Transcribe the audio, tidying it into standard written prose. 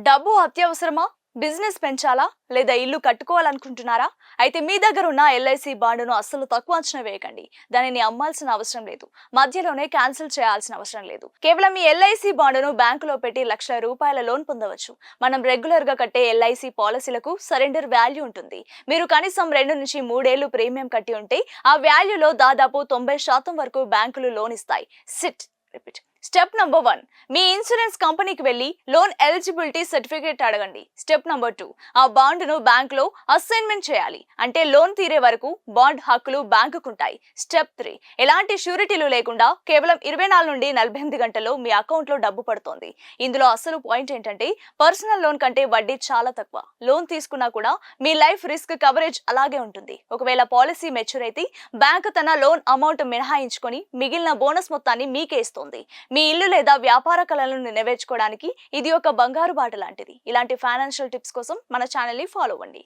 డబ్బు అత్యవసరమా? బిజినెస్ పెంచాలా? లేదా ఇల్లు కట్టుకోవాలనుకుంటున్నారా? అయితే మీ దగ్గర ఉన్న ఎల్ఐసి బాండును అస్సలు తక్కువ అంచనా వేయకండి. దానిని అమ్మాల్సిన అవసరం లేదు. మధ్యలోనే క్యాన్సిల్ చేయాల్సిన అవసరం లేదు. కేవలం మీ ఎల్ఐసి బాండును బ్యాంకులో పెట్టి ₹1,00,000 లోన్ పొందవచ్చు. మనం రెగ్యులర్ గా కట్టే ఎల్ఐసి పాలసీలకు సరెండర్ వాల్యూ ఉంటుంది. మీరు కనీసం 2 నుంచి 3 ఏళ్లు ప్రీమియం కట్టి ఉంటే ఆ వాల్యూలో దాదాపు 90% వరకు బ్యాంకులు లోన్ ఇస్తాయి. సిట్ రిపీట్ స్టెప్ నంబర్ 1, మీ ఇన్సూరెన్స్ కంపెనీకి వెళ్లి లోన్ ఎలిజిబిలిటీ సర్టిఫికేట్ అడగండి. స్టెప్ నంబర్ 2, ఆ బాండ్ను బ్యాంకులో అసైన్మెంట్ చేయాలి. అంటే లోన్ తీరే వరకు బాండ్ హక్కులు బ్యాంకుకుంటాయి. స్టెప్ 3, ఎలాంటి షూరిటీలు లేకుండా కేవలం 24 నుండి 48 గంటల్లో మీ అకౌంట్లో డబ్బు పడుతోంది. ఇందులో అసలు పాయింట్ ఏంటంటే పర్సనల్ లోన్ కంటే వడ్డీ చాలా తక్కువ. లోన్ తీసుకున్నా కూడా మీ లైఫ్ రిస్క్ కవరేజ్ అలాగే ఉంటుంది. ఒకవేళ పాలసీ మెచ్యూర్ అయితే బ్యాంకు తన లోన్ అమౌంట్ మినహాయించుకొని మిగిలిన బోనస్ మొత్తాన్ని మీకే ఇస్తుంది. మీ ఇల్లు లేదా వ్యాపార కలలను నెరవేర్చుకోవడానికి ఇది ఒక బంగారు బాట లాంటిది. ఇలాంటి ఫైనాన్షియల్ టిప్స్ కోసం మన ఛానల్ ని ఫాలో అవ్వండి.